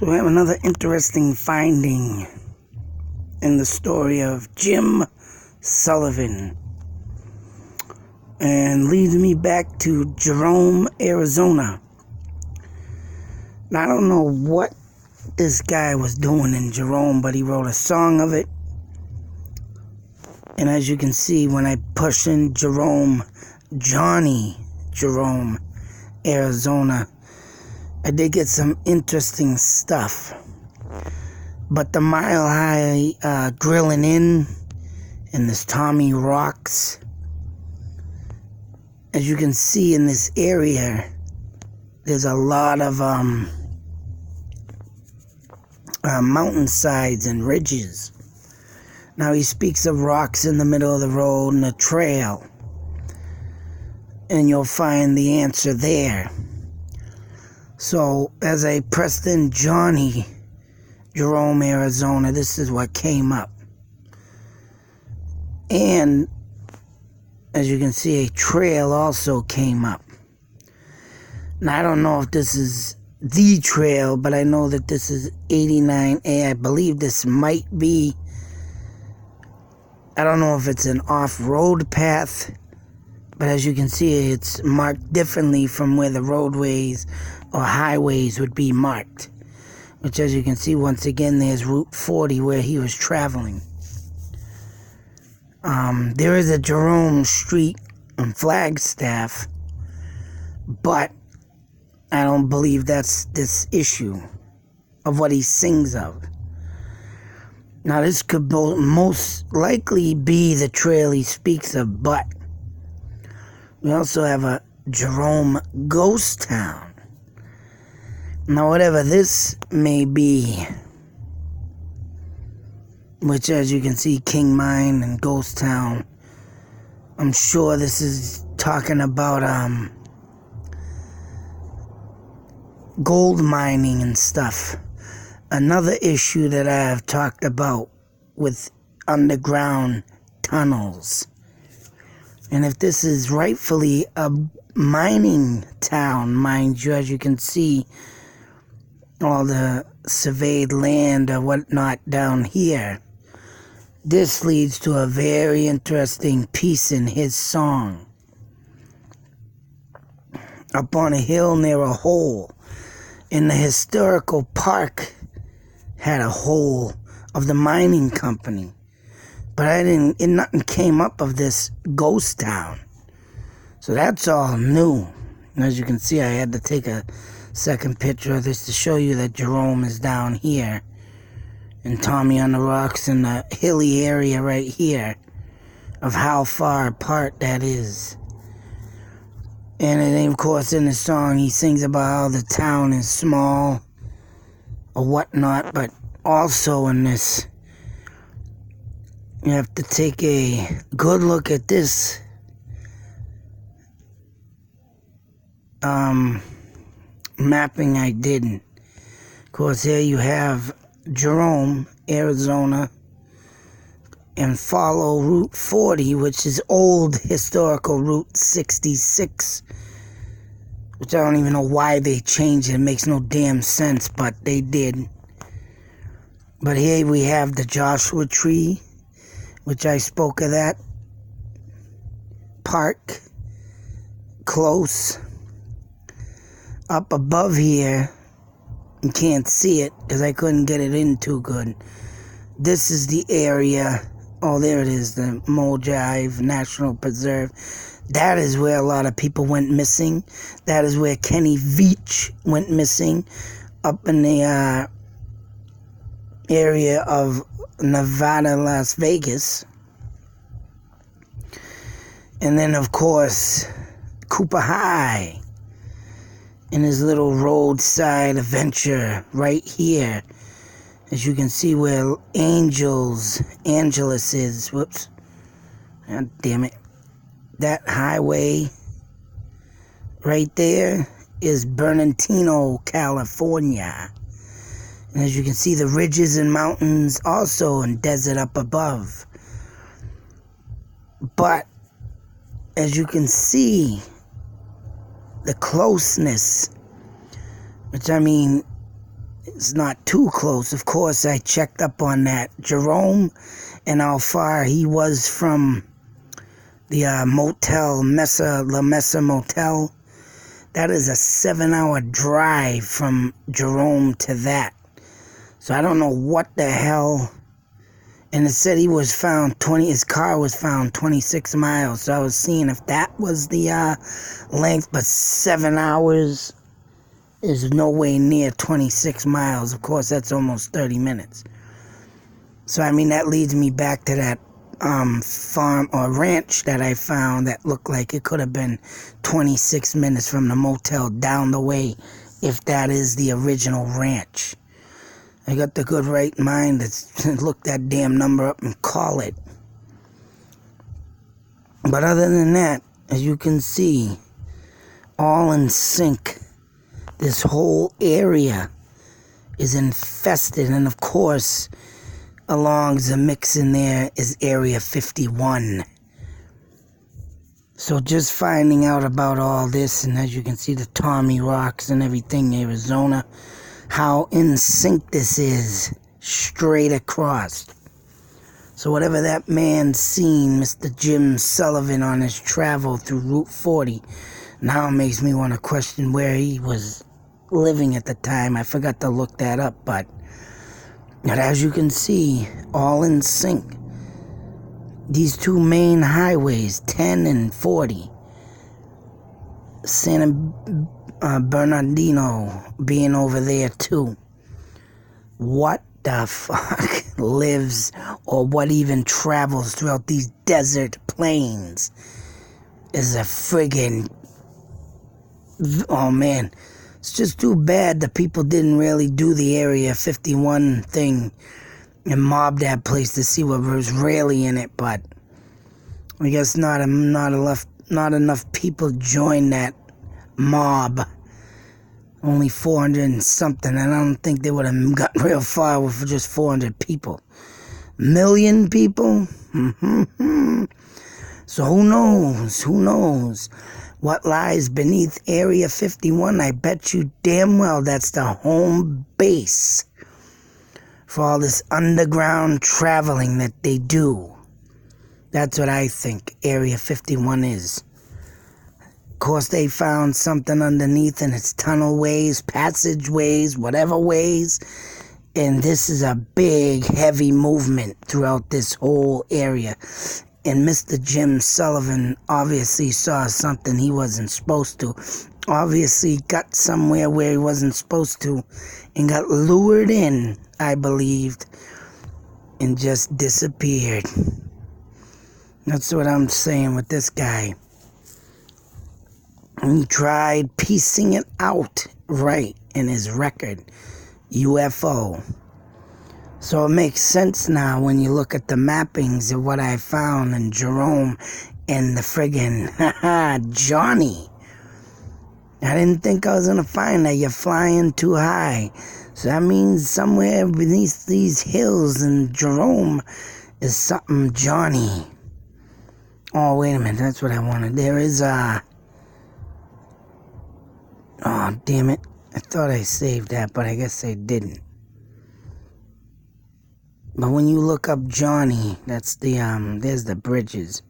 So we have another interesting finding in the story of Jim Sullivan, and leads me back to Jerome, Arizona. Now, I don't know what this guy was doing in Jerome, but he wrote a song of it. And as you can see, when I push in Jerome, Johnny Jerome, Arizona, I did get some interesting stuff. But the Mile High Grilling Inn and this Tommy Rocks, as you can see in this area, there's a lot of mountainsides and ridges. Now he speaks of rocks in the middle of the road and a trail, and you'll find the answer there. So as I pressed in Johnny Jerome, Arizona, this is what came up. And as you can see, a trail also came up. Now, I don't know if this is the trail, but I know that this is 89A. I believe this might be, I don't know if it's an off-road path, but as you can see, it's marked differently from where the roadways or highways would be marked. Which, as you can see, once again, there's Route 40 where he was traveling. There is a Jerome Street in Flagstaff, but I don't believe that's this issue of what he sings of. Now, this could most likely be the trail he speaks of, but we also have a Jerome Ghost Town. Now, whatever this may be, which, as you can see, King Mine and Ghost Town, I'm sure this is talking about gold mining and stuff. Another issue that I have talked about with underground tunnels. And if this is rightfully a mining town, mind you, as you can see, all the surveyed land or whatnot down here, this leads to a very interesting piece in his song. Up on a hill near a hole in the historical park had a hole of the mining company, but nothing came up of this ghost town. So that's all new. And as you can see, I had to take a second picture of this to show you that Jerome is down here and Tommy on the Rocks in the hilly area right here, of how far apart that is. And then, of course, in the song, he sings about how the town is small or whatnot, but also in this, you have to take a good look at this mapping I did. Of course, here you have Jerome, Arizona, and follow Route 40, which is old historical Route 66, which I don't even know why they changed it. It makes no damn sense, but they did. But here we have the Joshua Tree, which I spoke of that. Park, close. Up above here, you can't see it because I couldn't get it in too good. This is the area. Oh, there it is, the Mojave National Preserve. That is where a lot of people went missing. That is where Kenny Veach went missing, up in the area of Nevada, Las Vegas. And then, of course, Cooper High in his little roadside adventure right here. As you can see where Angeles is. Whoops. God damn it. That highway right there is Bernardino, California. And as you can see, the ridges and mountains also and desert up above. But as you can see, the closeness, which I mean, It's not too close. Of course, I checked up on that Jerome and how far he was from the motel, La Mesa Motel. That is a 7-hour drive from Jerome to that. So I don't know what the hell. And it said he was found his car was found 26 miles. So I was seeing if that was the length, but 7 hours is no way near 26 miles. Of course, that's almost 30 minutes. So, I mean, that leads me back to that farm or ranch that I found that looked like it could have been 26 minutes from the motel down the way, if that is the original ranch. I got the good right mind to look that damn number up and call it. But other than that, as you can see, all in sync. This whole area is infested, and of course, along the mix in there is Area 51. So just finding out about all this, and as you can see the Tommy Rocks and everything, Arizona, how in sync this is straight across. So whatever that man seen, Mr. Jim Sullivan, on his travel through Route 40, now makes me want to question where he was living at the time. I forgot to look that up, but as you can see, all in sync. These two main highways, 10 and 40, Santa Bernardino being over there too. What the fuck lives or what even travels throughout these desert plains is a friggin'... Oh man, it's just too bad the people didn't really do the Area 51 thing and mob that place to see what was really in it, but I guess not enough people joined that mob. Only 400 and something, and I don't think they would have gotten real far with just 400 people. Million people? So who knows what lies beneath Area 51. I bet you damn well that's the home base for all this underground traveling that they do. That's what I think Area 51 is. Of course, they found something underneath in its tunnel ways, passageways, whatever ways. And this is a big, heavy movement throughout this whole area. And Mr. Jim Sullivan obviously saw something he wasn't supposed to. Obviously got somewhere where he wasn't supposed to and got lured in, I believed, and just disappeared. That's what I'm saying with this guy. He tried piecing it out right in his record, UFO. So it makes sense now when you look at the mappings of what I found in Jerome and the friggin' Johnny. I didn't think I was going to find that. You're flying too high. So that means somewhere beneath these hills in Jerome is something Johnny. Oh, wait a minute. That's what I wanted. There is a... Oh, damn it. I thought I saved that, but I guess I didn't. But when you look up Johnny, that's the, there's the bridges.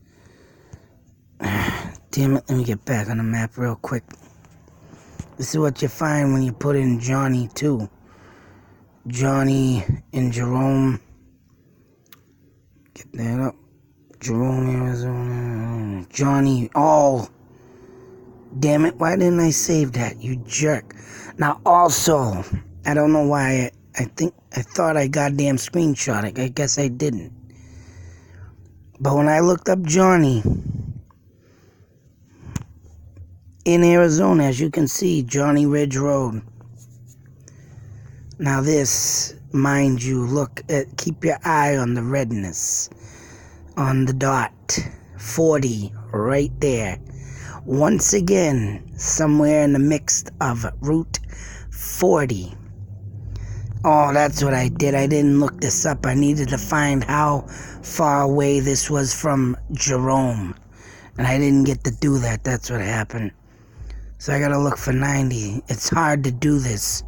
Damn it, let me get back on the map real quick. This is what you find when you put in Johnny, too. Johnny and Jerome. Get that up. Jerome, Arizona. Johnny, oh. Damn it, why didn't I save that, you jerk? Now, also, I don't know why I thought I goddamn screenshot it. I guess I didn't. But when I looked up Johnny in Arizona, as you can see, Johnny Ridge Road. Now this, mind you, keep your eye on the redness on the dot. 40 right there. Once again, somewhere in the mix of Route 40. Oh, that's what I did. I didn't look this up. I needed to find how far away this was from Jerome. And I didn't get to do that. That's what happened. So I gotta look for 90. It's hard to do this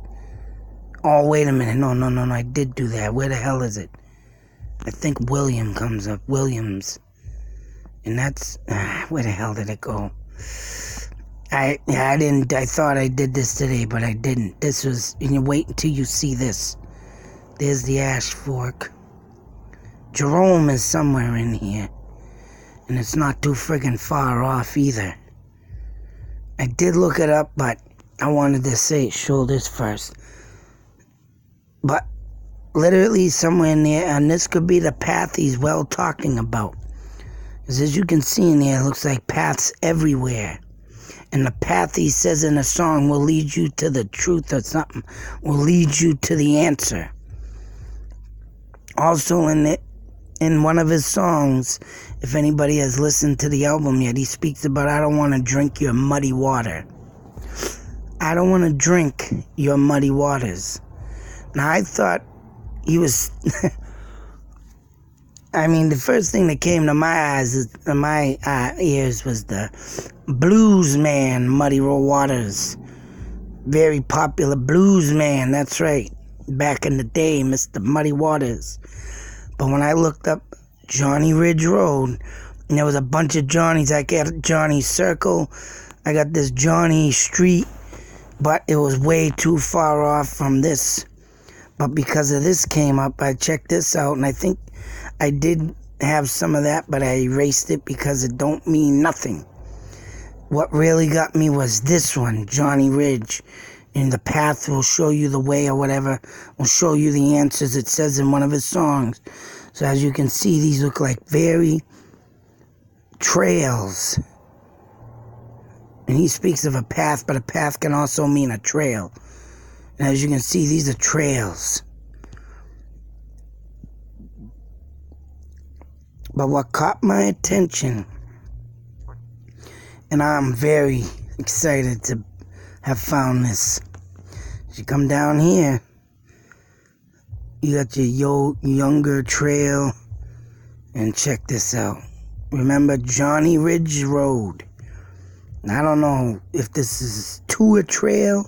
Oh, wait a minute. No, I did do that. Where the hell is it? I think William comes up. Williams. And that's... where the hell did it go? I thought I did this today, but I didn't. This was... And you wait until you see this. There's the ash fork. Jerome is somewhere in here. And it's not too friggin' far off either. I did look it up, but I wanted to show this first. But literally somewhere in there, and this could be the path he's well talking about. Because as you can see in there, it looks like paths everywhere. And the path he says in the song will lead you to the truth or something. Will lead you to the answer. Also in one of his songs, if anybody has listened to the album yet, he speaks about, I don't want to drink your muddy water. I don't want to drink your muddy waters. Now, I thought he was... I mean, the first thing that came to my ears was the blues man, Muddy Waters. Very popular blues man, that's right. Back in the day, Mr. Muddy Waters. But when I looked up Johnny Ridge Road, and there was a bunch of Johnnies. I got Johnny Circle, I got this Johnny Street, but it was way too far off from this. But because of this came up, I checked this out, and I think I did have some of that, but I erased it because it don't mean nothing. What really got me was this one, Johnny Ridge. And the path will show you the way or whatever, will show you the answers, it says in one of his songs. So as you can see, these look like very trails. And he speaks of a path, but a path can also mean a trail. And as you can see, these are trails. But what caught my attention, and I'm very excited to have found this. As you come down here, you got your younger trail, and check this out. Remember Johnny Ridge Road. I don't know if this is to a trail,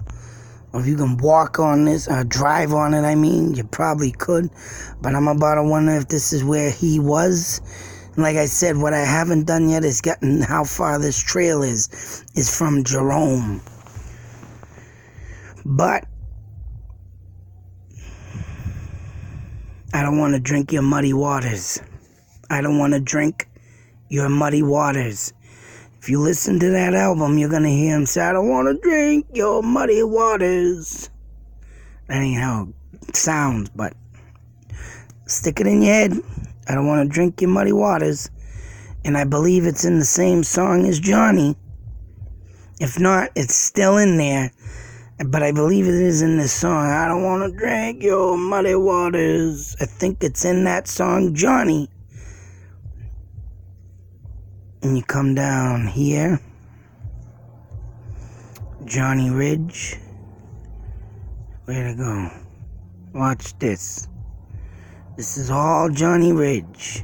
or if you can walk on this, or drive on it, I mean. You probably could, but I'm about to wonder if this is where he was. And like I said, what I haven't done yet is gotten how far this trail is from Jerome. But I don't want to drink your muddy waters. I don't want to drink your muddy waters. If you listen to that album, you're going to hear him say, I don't want to drink your muddy waters. That ain't how it sounds, but stick it in your head. I don't want to drink your muddy waters. And I believe it's in the same song as Johnny. If not, it's still in there. But I believe it is in this song. I don't want to drink your muddy waters. I think it's in that song, Johnny. And you come down here. Johnny Ridge. Where'd it go? Watch this. This is all Johnny Ridge.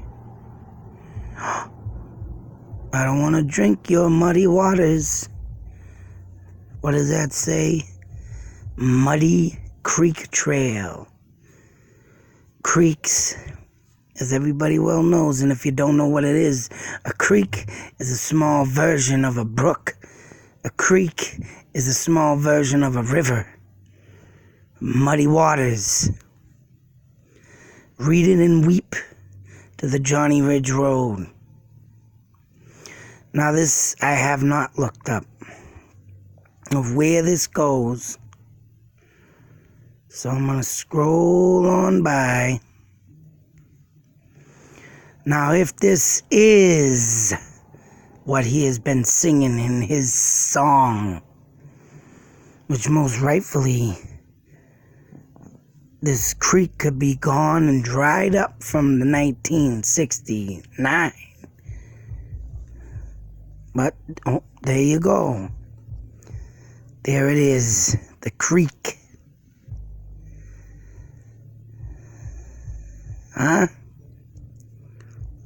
I don't want to drink your muddy waters. What does that say? Muddy Creek Trail. Creeks, as everybody well knows, and if you don't know what it is, a creek is a small version of a brook. A creek is a small version of a river. Muddy waters. Read it and weep to the Johnny Ridge Road. Now this I have not looked up of where this goes. So I'm going to scroll on by. Now, if this is what he has been singing in his song, which most rightfully, this creek could be gone and dried up from the 1969. But, oh, there you go. There it is, the creek. Huh?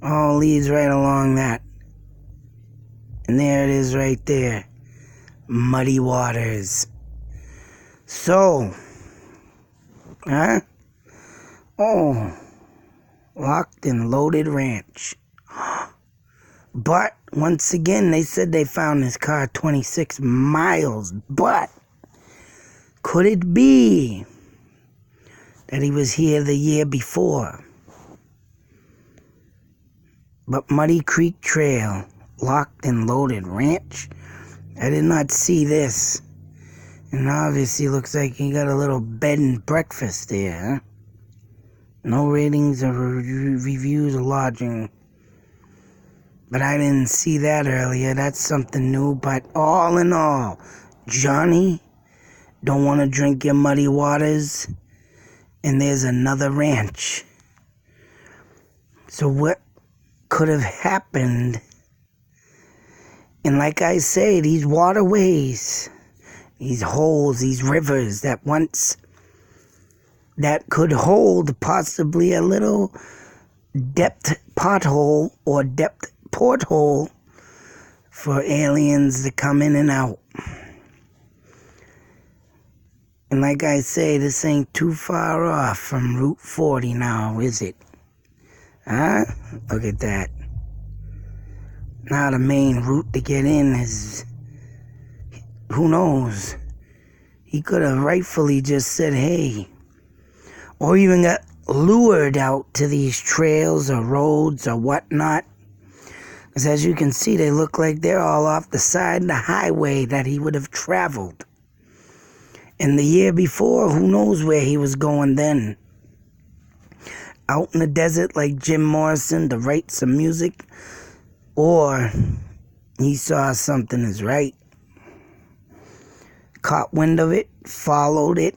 All leads right along that. And there it is right there. Muddy waters. So, Huh? Oh, locked and loaded ranch. But once again, they said they found his car 26 miles. But could it be that he was here the year before? But Muddy Creek Trail, locked and loaded ranch? I did not see this. And obviously looks like he got a little bed and breakfast there, huh? No ratings or reviews or lodging. But I didn't see that earlier. That's something new. But all in all, Johnny don't want to drink your muddy waters. And there's another ranch. So what could have happened? And like I say, these waterways, these holes, these rivers that could hold possibly a little depth pothole or depth porthole for aliens to come in and out. And like I say, this ain't too far off from Route 40 now, is it? Huh? Look at that. Now the main route to get in is, who knows? He could have rightfully just said, hey, or even got lured out to these trails or roads or whatnot. Because as you can see, they look like they're all off the side of the highway that he would have traveled. And the year before, who knows where he was going then? Out in the desert like Jim Morrison to write some music? Or he saw something is right, caught wind of it, followed it,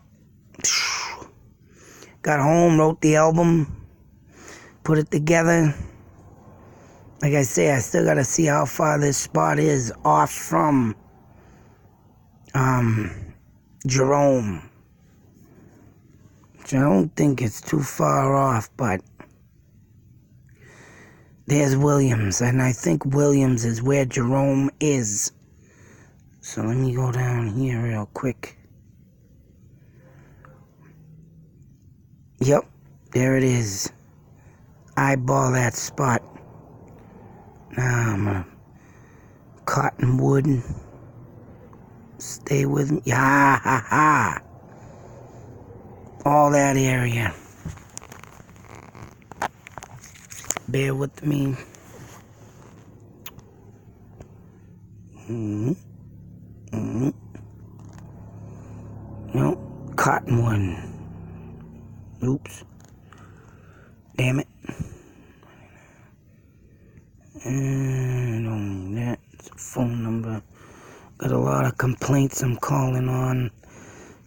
got home, wrote the album, put it together. Like I say, I still got to see how far this spot is off from Jerome. Which I don't think it's too far off, but there's Williams, and I think Williams is where Jerome is. So let me go down here real quick. Yep, there it is. Eyeball that spot. Now I'm gonna Cottonwood. Stay with me. Ha ha ha. All that area. Bear with me. No, Cottonwood. Oops. Damn it. And only that. It's a phone number. Got a lot of complaints I'm calling on.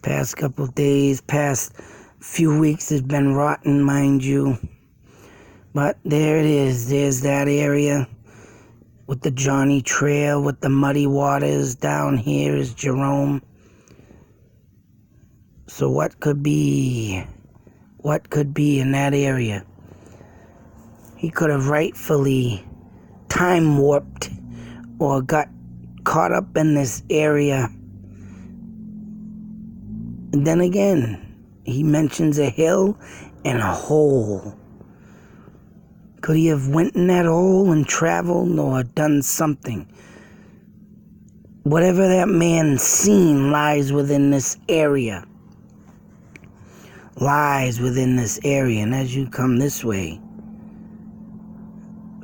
Past couple of days, past few weeks has been rotten, mind you. But there it is. There's that area with the Johnny Trail, with the muddy waters. Down here is Jerome. So what could be in that area? He could have rightfully time warped or got caught up in this area. And then again, he mentions a hill and a hole. Could he have went in that hole and traveled or done something? Whatever that man seen lies within this area. And as you come this way,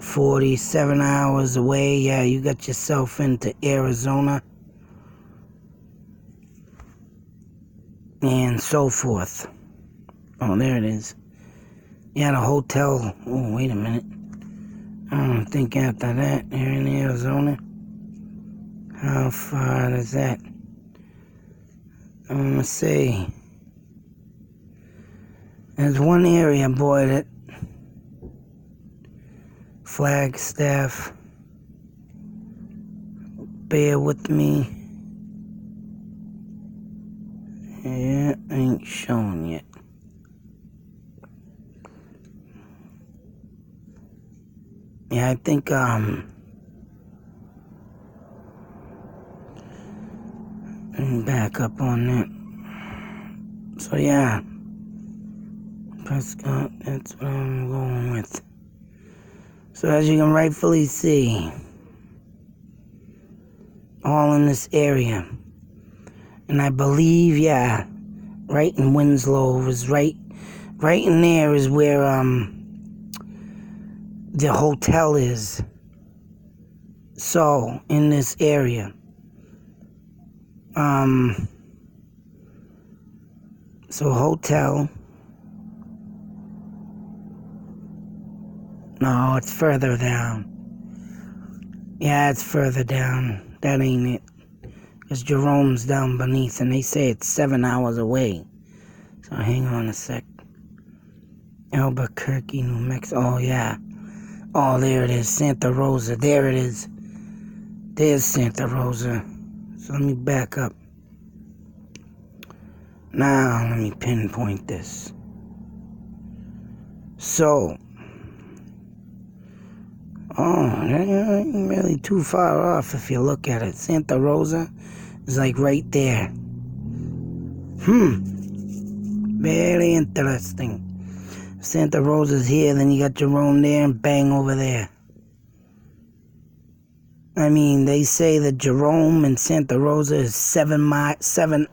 47 hours away, yeah, you got yourself into Arizona. And so forth. Oh, there it is. Yeah, the hotel. Oh, wait a minute. I don't think after that, here in Arizona. How far is that? I'm gonna say. There's one area, boy, that Flagstaff. Bear with me. Yeah, ain't showing yet. Yeah, I think, back up on that. So, yeah, Prescott, that's what I'm going with. So as you can rightfully see, all in this area. And I believe, yeah, right in Winslow is right in there is where the hotel is. So in this area, so hotel. No, it's further down. Yeah, it's further down. That ain't it. Because Jerome's down beneath, and they say it's 7 hours away. So hang on a sec. Albuquerque, New Mexico. Oh, yeah. Oh, there it is. Santa Rosa. There it is. There's Santa Rosa. So let me back up. Now, let me pinpoint this. So, that ain't really too far off if you look at it. Santa Rosa is like right there. Very interesting. Santa Rosa's here, then you got Jerome there, and bang over there. I mean, they say that Jerome and Santa Rosa is 7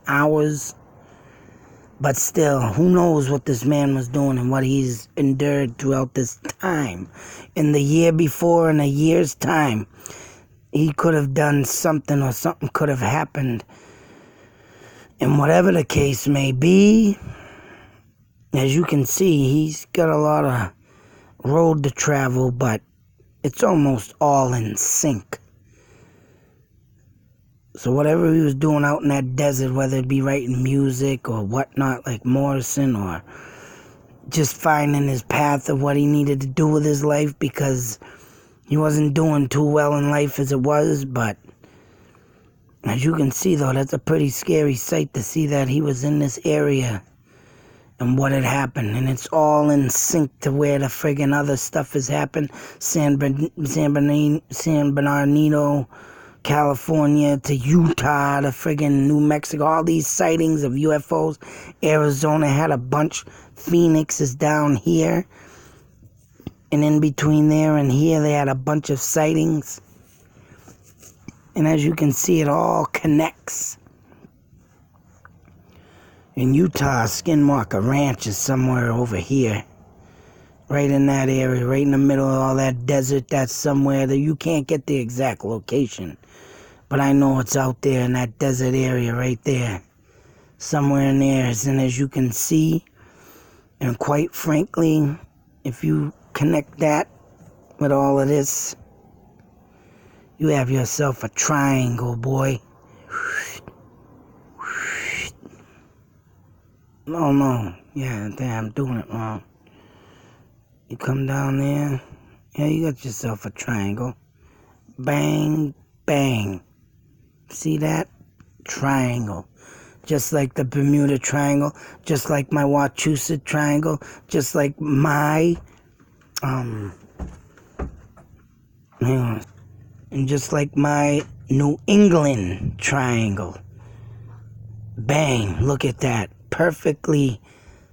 hours. But still, who knows what this man was doing and what he's endured throughout this time. In the year before, in a year's time, he could have done something, or something could have happened. And whatever the case may be, as you can see, he's got a lot of road to travel, but it's almost all in sync. So whatever he was doing out in that desert, whether it be writing music or whatnot like Morrison, or just finding his path of what he needed to do with his life, because he wasn't doing too well in life as it was. But as you can see, though, that's a pretty scary sight to see that he was in this area and what had happened. And it's all in sync to where the friggin' other stuff has happened. San Bernardino, California, to Utah, to friggin' New Mexico, all these sightings of UFOs. Arizona had a bunch. Phoenix is down here. And in between there and here, they had a bunch of sightings. And as you can see, it all connects. In Utah, Skinwalker Ranch is somewhere over here. Right in that area, right in the middle of all that desert. That's somewhere that you can't get the exact location. But I know it's out there in that desert area right there. Somewhere in there. And as you can see, and quite frankly, if you connect that with all of this, you have yourself a triangle, boy. Oh no, yeah, damn, I'm doing it wrong. You come down there, yeah, you got yourself a triangle. Bang, bang. See that? Triangle. Just like the Bermuda Triangle, just like my Wachusett Triangle, just like my, hang on, and just like my New England Triangle. Bang, look at that. Perfectly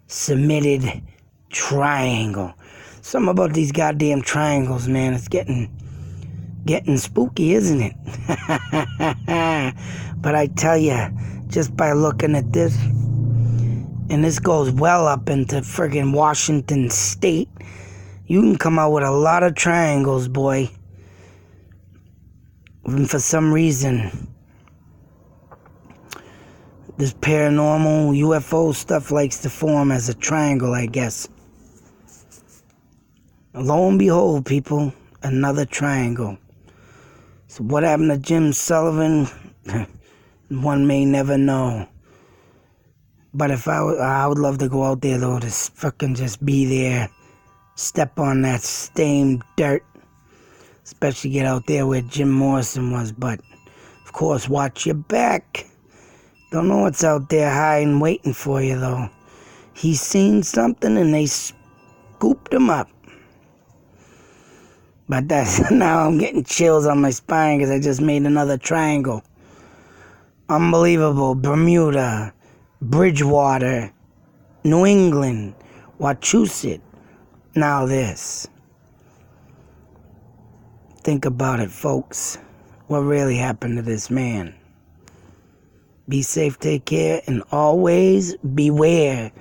submitted triangle. Something about these goddamn triangles, man. It's getting spooky, isn't it? But I tell you, just by looking at this, and this goes well up into friggin' Washington State, you can come out with a lot of triangles, boy. And for some reason, this paranormal UFO stuff likes to form as a triangle, I guess. Lo and behold, people, another triangle. So what happened to Jim Sullivan? One may never know. But if I would love to go out there, though, to fucking just be there, step on that stained dirt, especially get out there where Jim Morrison was. But of course, watch your back. Don't know what's out there hiding, waiting for you, though. He's seen something and they scooped him up. But that's, now I'm getting chills on my spine because I just made another triangle. Unbelievable. Bermuda, Bridgewater, New England, Wachusett. Now this. Think about it, folks. What really happened to this man? Be safe, take care, and always beware.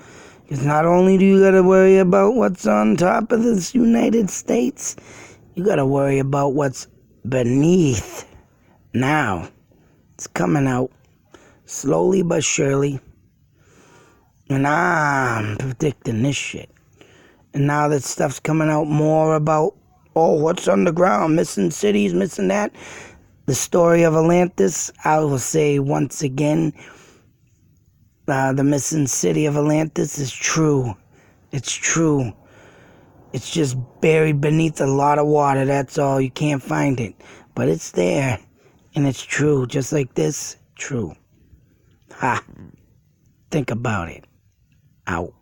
Because not only do you got to worry about what's on top of this United States, you got to worry about what's beneath. Now, it's coming out slowly but surely. And I'm predicting this shit. And now that stuff's coming out more about, what's underground, missing cities, missing that. The story of Atlantis, I will say once again, the missing city of Atlantis is true. It's true. It's just buried beneath a lot of water, that's all. You can't find it. But it's there, and it's true. Just like this, true. Ha. Think about it. Out.